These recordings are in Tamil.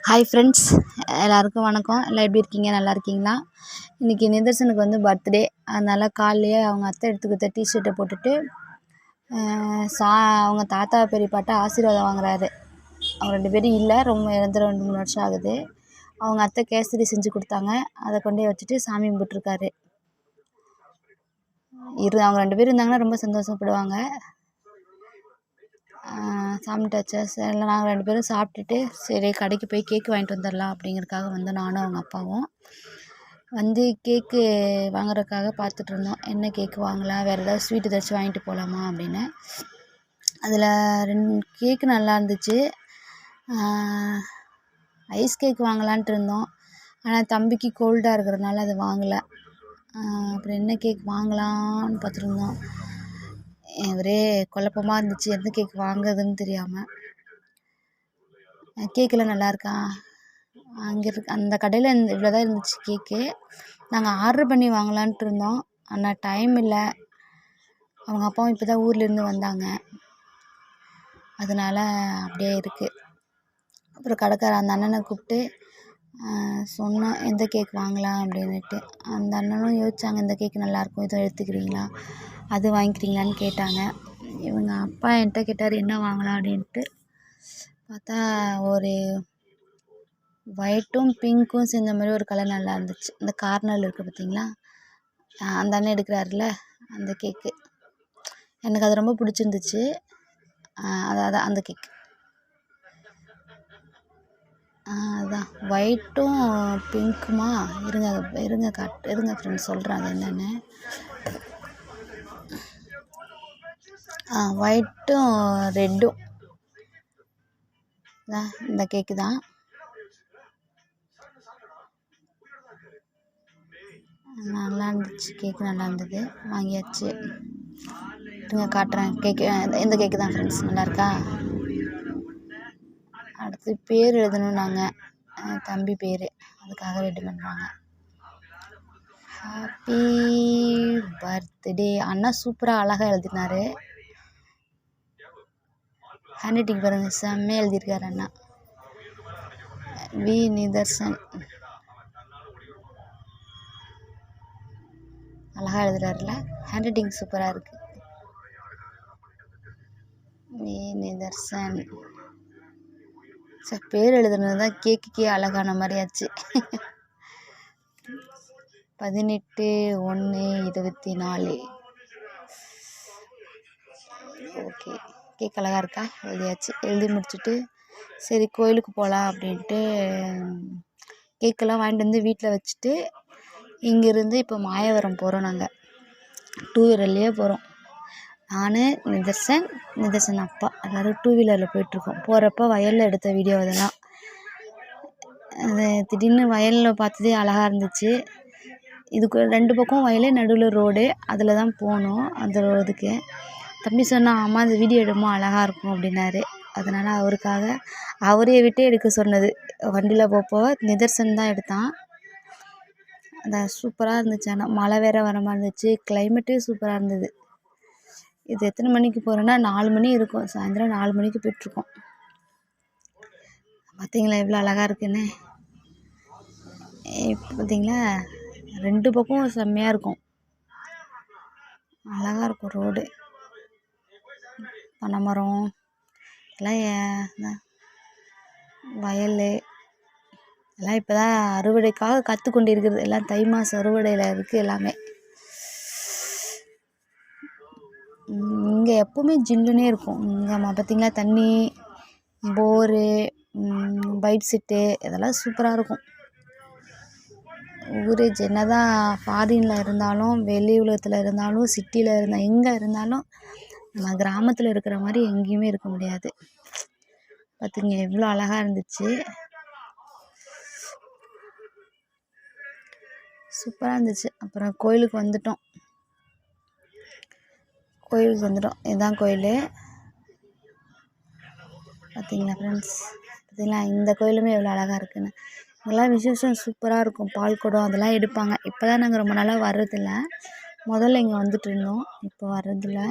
ஹாய் ஃப்ரெண்ட்ஸ், எல்லாருக்கும் வணக்கம். எல்லாம் எப்படி இருக்கீங்க? நல்லா இருக்கீங்களா? இன்றைக்கி நிதர்சனுக்கு வந்து பர்த்டே. அதனால் காலையிலேயே அவங்க அத்தை எடுத்து கொடுத்த டிஷர்ட்டை போட்டுட்டு அவங்க தாத்தா பெரியப்பாட்ட ஆசீர்வாதம் வாங்குறாரு. அவங்க 2 பேரும் இல்லை, ரொம்ப இறந்து 2-3 வருஷம் ஆகுது. அவங்க அத்தை கேசரி செஞ்சு கொடுத்தாங்க, அதை கொண்டே வச்சுட்டு சாமி கும்பிட்டுருக்காரு. அவங்க 2 பேரும் இருந்தாங்கன்னா ரொம்ப சந்தோஷப்படுவாங்க. சாப்பிட்டாச்சா? சரி, நாங்கள் 2 பேரும் சாப்பிட்டுட்டு சரி கடைக்கு போய் கேக்கு வாங்கிட்டு வந்துடலாம் அப்படிங்கிறதுக்காக வந்தோம். நானும் அவங்க அப்பாவும் வந்து கேக்கு வாங்குறதுக்காக பார்த்துட்ருந்தோம். என்ன கேக்கு வாங்கலாம், வேறு ஏதாவது ஸ்வீட் ஏதாச்சும் வாங்கிட்டு போகலாமா அப்படின்னு. அதில் 2 கேக்கு நல்லா இருந்துச்சு. ஐஸ் கேக் வாங்கலான்ட்டு இருந்தோம், ஆனால் தம்பிக்கு கோல்டாக இருக்கிறதுனால அது வாங்கலை. அப்புறம் என்ன கேக் வாங்கலான்னு பார்த்துருந்தோம். ஒரே குழப்பமாக இருந்துச்சு, எந்த கேக் வாங்குறதுன்னு தெரியாமல். கேக்கெல்லாம் நல்லா இருக்கா? அங்கே அந்த கடையில் இவ்வளோ தான் இருந்துச்சு கேக்கு. நாங்கள் ஆர்டர் பண்ணி வாங்கலான்ட்டு இருந்தோம், ஆனால் டைம் இல்லை. அவங்க அப்பாவும் இப்போ தான் ஊர்லேருந்து வந்தாங்க, அதனால் அப்படியே இருக்குது. அப்புறம் கடைக்கார அந்த அண்ணனை கூப்பிட்டு சொன்னோம் எந்த கேக் வாங்கலாம் அப்படின்னுட்டு. அந்த அண்ணனும் யோசிச்சாங்க, இந்த கேக் நல்லாயிருக்கும், இதை எடுத்துக்கிறீங்களா, அது வாங்கிக்கிறீங்களான்னு கேட்டாங்க. இவங்க அப்பா என்கிட்ட கேட்டார் என்ன வாங்கலாம் அப்படின்ட்டு. பார்த்தா ஒரு ஒயிட்டும் பிங்க்கும் சேர்ந்த மாதிரி ஒரு கலர் நல்லா இருந்துச்சு. இந்த கார்னரில் இருக்குது பார்த்தீங்களா, அந்த அண்ணன் எடுக்கிறாருல அந்த கேக்கு, எனக்கு அது ரொம்ப பிடிச்சிருந்துச்சு. அதான் அந்த கேக். அதுதான் ஒயிட்டும் பிங்க்குமா, இருங்க ஃப்ரெண்ட்ஸ் சொல்கிறேன் அது என்னென்னு. ஒயிட்டும் ரெட்டும் தான் இந்த கேக்கு தான். நல்லா இருந்துச்சு, கேக்கு நல்லா இருந்தது, வாங்கியாச்சு. இருங்க காட்டுறேன் கேக்கு. இந்த கேக்கு தான் ஃப்ரெண்ட்ஸ், நல்லா இருக்கா? அடுத்து பேர் எழுதணும், நாங்கள் தம்பி பேர், அதுக்காக ரெடி பண்ணுறாங்க. Happy birthday. அண்ணா சூப்பராக அழகாக எழுதினார். ஹேண்ட் ரைட்டிங் பாருங்கள், செம்மையாக எழுதியிருக்காரு அண்ணா. வி நிதர்சன் அழகாக எழுதுறாருல, ஹேண்ட் ரைட்டிங் சூப்பராக இருக்குது. வி நிதர்சன். சார் பேர் எழுதுனது தான் கேக்குக்கே அழகான மாதிரி ஆச்சு. 18/1/24. ஓகே, கேக் அழகாக இருக்கா? எழுதியாச்சு. எழுதி முடிச்சுட்டு சரி கோயிலுக்கு போகலாம் அப்படின்ட்டு கேக்கெல்லாம் வாங்கிட்டு வந்து வீட்டில் வச்சுட்டு இங்கேருந்து இப்போ மாயவரம் போகிறோம். நாங்கள் 2 வீலர்லேயே போகிறோம். நான் நிதர்சன் அப்பா எல்லோரும் 2 வீலரில் போயிட்டுருக்கோம். போகிறப்ப வயலில் எடுத்த வீடியோ அதெல்லாம். அது திடீர்னு வயலில் பார்த்ததே அழகாக இருந்துச்சு. இதுக்கு 2 பக்கம் வயலே, நடுவில் ரோடு, அதில் தான் போகணும். அந்த ரோடுக்கு தம்பி சொன்னால் அம்மா அந்த வீடியோ எடுமா அழகாக இருக்கும் அப்படின்னாரு. அதனால் அவருக்காக அவரையே விட்டு எடுக்க சொன்னது. வண்டியில் போப்போ நிதர்சன் தான் எடுத்தான். அதான் சூப்பராக இருந்துச்சு. ஆனால் மழை வேறு வர மாதிரி இருந்துச்சு, கிளைமேட்டே சூப்பராக இருந்தது. இது எத்தனை மணிக்கு போகிறோன்னா 4 மணி இருக்கும், சாயந்தரம் 4 மணிக்கு போய்ட்ருக்கோம். பார்த்தீங்களா எவ்வளோ அழகாக இருக்குன்னு? இப்போ பார்த்தீங்களா 2 பக்கம் செம்மையாக இருக்கும், அழகாக இருக்கும் ரோடு. பனைமரம் எல்லாம், வயல் எல்லாம் இப்போ தான் அறுவடைக்காக காத்து கொண்டு இருக்கிறது. எல்லாம் தை மாதம் அறுவடையில் இருக்குது எல்லாமே. இங்கே எப்போவுமே ஜில்லுன்னே இருக்கும். இங்கே பார்த்திங்களா தண்ணி, போரு, பைப் செட்டு இதெல்லாம் சூப்பராக இருக்கும். ஊர் என்னதான் ஃபாரினில் இருந்தாலும், வெளி உலகத்தில் இருந்தாலும், சிட்டியில் இருந்தால், எங்கே இருந்தாலும் நம்ம கிராமத்தில் இருக்கிற மாதிரி எங்கேயுமே இருக்க முடியாது. பார்த்துங்க எவ்வளோ அழகாக இருந்துச்சு, சூப்பராக இருந்துச்சு. அப்புறம் கோயிலுக்கு வந்துட்டோம். இதுதான் கோயில். பார்த்தீங்களா ஃப்ரெண்ட்ஸ், பார்த்தீங்களா இந்த கோயிலுமே எவ்வளோ அழகாக இருக்குன்னு. இங்கெல்லாம் விசேஷம் சூப்பராக இருக்கும், பால் குடம் அதெல்லாம் எடுப்பாங்க. இப்போ தான் நாங்கள் ரொம்ப நாளாக வர்றதில்ல, முதல்ல இங்கே வந்துட்டு இருந்தோம், இப்போ வர்றதில்ல.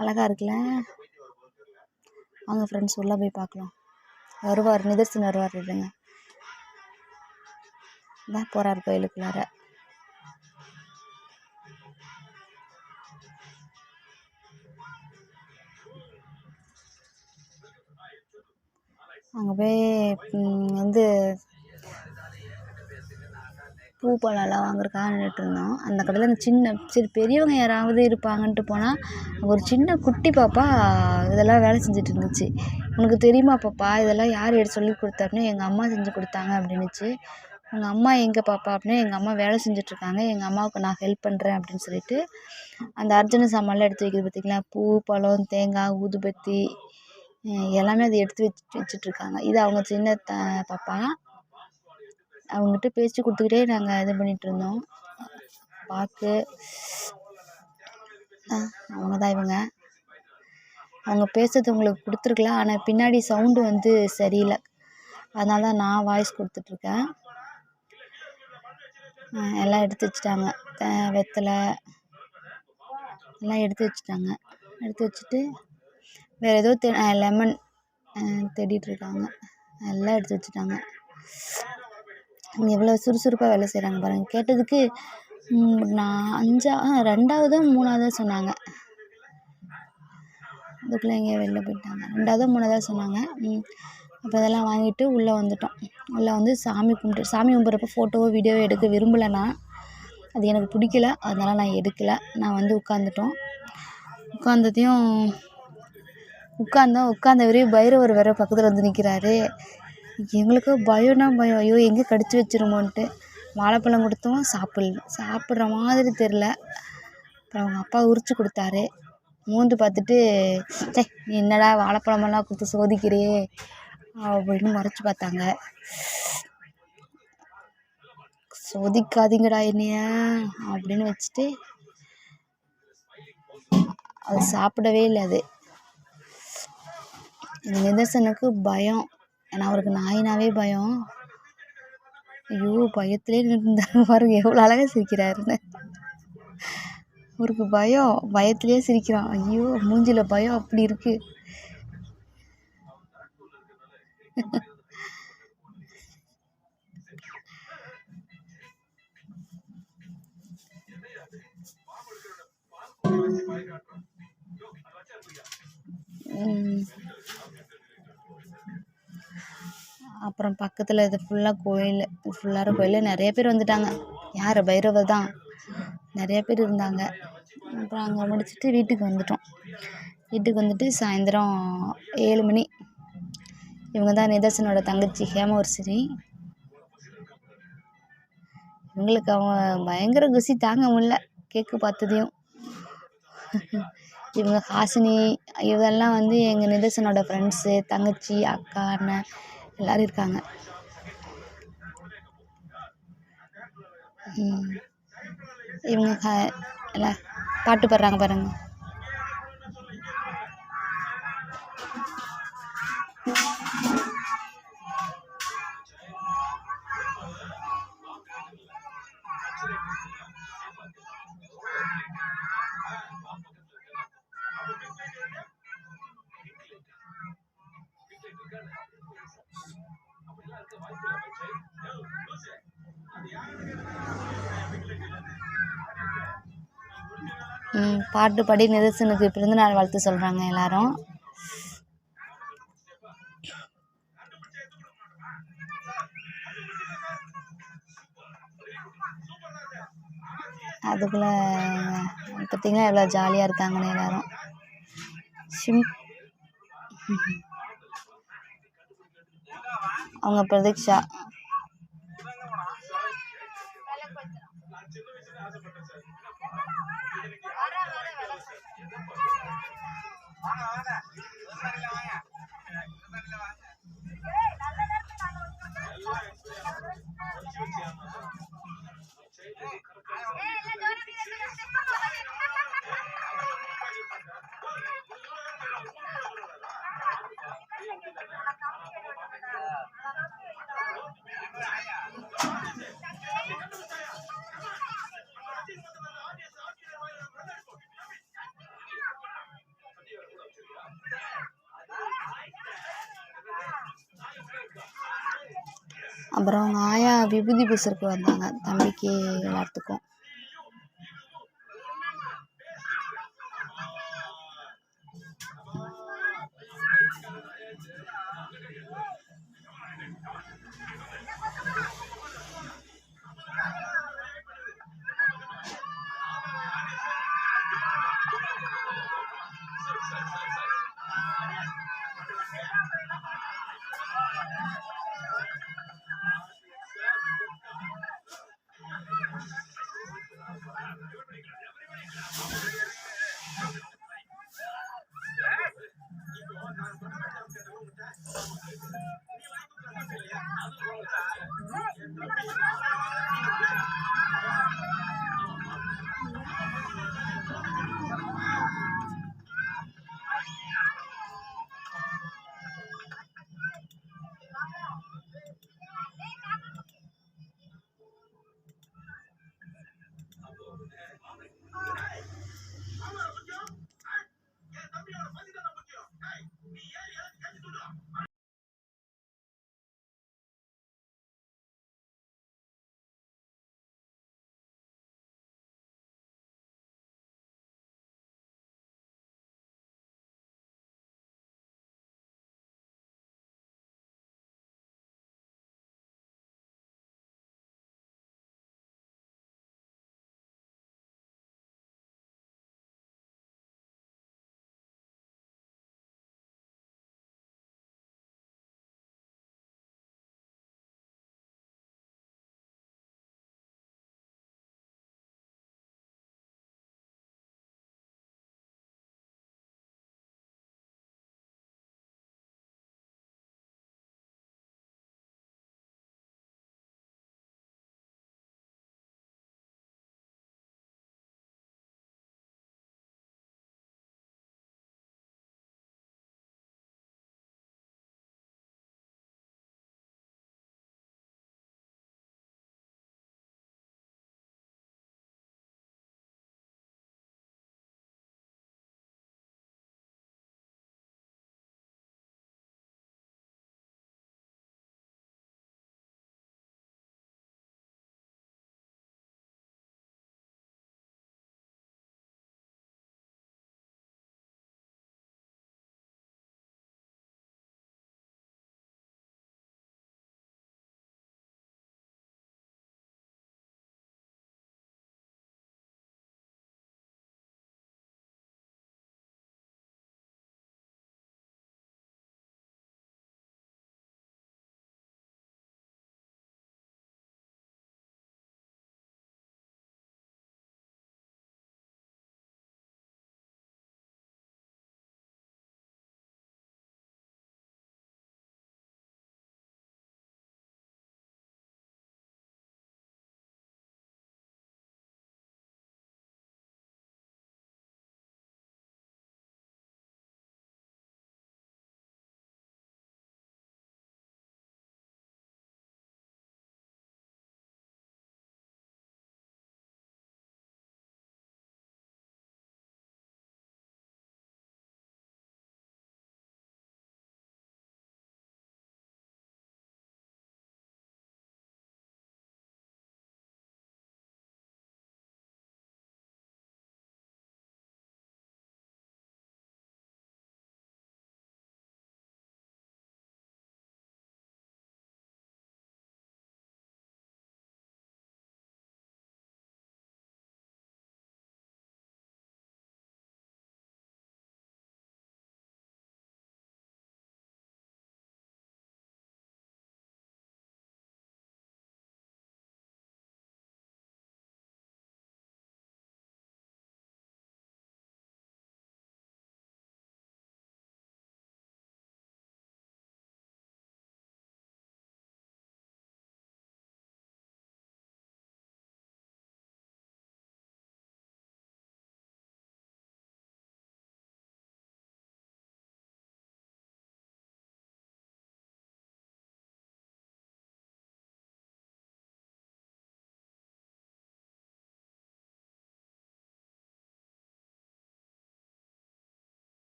அழகாக இருக்குல்ல? வாங்க ஃப்ரெண்ட்ஸ் உள்ளே போய் பார்க்கலாம். வருவார், நிதர்சனம் வருவார். இதுங்க தான் போகிறார் கோயிலுக்குள்ளார. அங்கே போய் வந்து பூ பழம்லாம் வாங்குறதுக்காக நின்றுட்டு இருந்தோம். அந்த கடையில் அந்த சின்ன சரி பெரியவங்க யாராவது இருப்பாங்கன்ட்டு போனால் ஒரு சின்ன குட்டி பாப்பா இதெல்லாம் வேலை செஞ்சுட்டு இருந்துச்சு. உனக்கு தெரியுமா பாப்பா இதெல்லாம் யார் எடுத்து சொல்லி கொடுத்தாருன்னு? எங்கள் அம்மா செஞ்சு கொடுத்தாங்க அப்படின்னுச்சு. உங்கள் அம்மா எங்கே பாப்பா அப்படின்னு? எங்கள் அம்மா வேலை செஞ்சிட்ருக்காங்க, எங்கள் அம்மாவுக்கு நான் ஹெல்ப் பண்ணுறேன் அப்படின்னு சொல்லிட்டு அந்த அர்ஜுன சாமான்லாம் எடுத்து வைக்கிறது பார்த்திங்களா, பூ பழம் தேங்காய் ஊதுபத்தி எல்லாமே அதை எடுத்து வச்சிட்ருக்காங்க. இது அவங்க சின்ன பாப்பா. அவங்ககிட்ட பேச்சு கொடுத்துக்கிட்டே நாங்கள் இது பண்ணிகிட்ருந்தோம். பாக்கு அவங்க தான் இவங்க. அவங்க பேசுறது உங்களுக்கு கொடுத்துருக்கலாம், ஆனால் பின்னாடி சவுண்டு வந்து சரியில்லை, அதனால தான் நான் வாய்ஸ் கொடுத்துட்ருக்கேன். எல்லாம் எடுத்து வச்சுட்டாங்க, வெத்தலை எல்லாம் எடுத்து வச்சுட்டாங்க. எடுத்து வச்சுட்டு வேறு ஏதோ லெமன் தேடிட்டுருக்காங்க. எல்லாம் எடுத்து வச்சுட்டாங்க. இங்கே எவ்வளோ சுறுசுறுப்பாக வேலை செய்கிறாங்க பாருங்கள். கேட்டதுக்கு நான் 2ஆவதோ 3ஆவதோ சொன்னாங்க. அதுக்குள்ளே எங்கேயோ வெளில போயிட்டாங்க. 2ஆவதோ 3ஆவதோ சொன்னாங்க. அப்போ இதெல்லாம் வாங்கிட்டு உள்ளே வந்துட்டோம். உள்ளே வந்து சாமி கும்பிட்றப்ப ஃபோட்டோவோ வீடியோவோ எடுக்க விரும்பலை. நான் அது எனக்கு பிடிக்கல, அதனால் நான் எடுக்கலை. நான் வந்து உட்காந்துட்டோம். உட்காந்தவரே பைரவர் வேறு பக்கத்தில் வந்து நிற்கிறாரு. எங்களுக்கு பயம்னா பயம். ஐயோ எங்கே கடிச்சு வச்சிருமோன்ட்டு. வாழைப்பழம் கொடுத்தோம், சாப்பிட்ற மாதிரி தெரில. அப்புறம் அவங்க அப்பா உரிச்சு கொடுத்தாரு. மூந்து பார்த்துட்டு நீ என்னடா வாழைப்பழமெல்லாம் கொடுத்து சோதிக்கிறியே அப்படின்னு முறைச்சி பார்த்தாங்க. சோதிக்காதீங்கடா என்னைய அப்படின்னு வச்சுட்டு அது சாப்பிடவே இல்லை. அது இந்த நிதர்சனுக்கு பயம், ஏன்னா அவருக்கு நாயினாவே பயம். ஐயோ பயத்திலே நின்றுந்தாரு பாருங்க, எவ்வளோ அழகாக சிரிக்கிறாருன்னு. அவருக்கு பயத்திலே சிரிக்கிறான். ஐயோ மூஞ்சியில் பயம் அப்படி இருக்கு. அப்புறம் பக்கத்தில் இது ஃபுல்லாக கோயில் நிறைய பேர் வந்துட்டாங்க. யார்? பைரவர் தான். நிறைய பேர் இருந்தாங்க. அப்புறம் அங்கே முடிச்சுட்டு வீட்டுக்கு வந்துட்டு சாயந்தரம் 7 மணி. இவங்க தான் நிதர்சனோட தங்கச்சி ஹேமவர்ஷினி. இவங்களுக்கு அவன் பயங்கர குசி தாங்க முடியல கேக்கு பார்த்ததையும். இவங்க ஹாசினி இதெல்லாம் வந்து எங்கள் நிதர்சனோட ஃப்ரெண்ட்ஸு, தங்கச்சி, அக்கா, அண்ணன் எல்லோரும் இருக்காங்க. இவங்க எல்லாம் பாட்டு பாடுறாங்க பாருங்க. பாட்டு பாடி நிதர்சனுக்கு பிறந்தநாள் வாழ்த்து சொல்கிறாங்க எல்லாரும். அதுக்குள்ளே பார்த்திங்கன்னா எவ்வளோ ஜாலியாக இருக்காங்கன்னு எல்லாரும். அவங்க பிரதீக்ஷா. அப்புறம் அவங்க ஆயா விபூதி பூசருக்கு வந்தாங்க தம்பிக்கு எல்லாத்துக்கும்.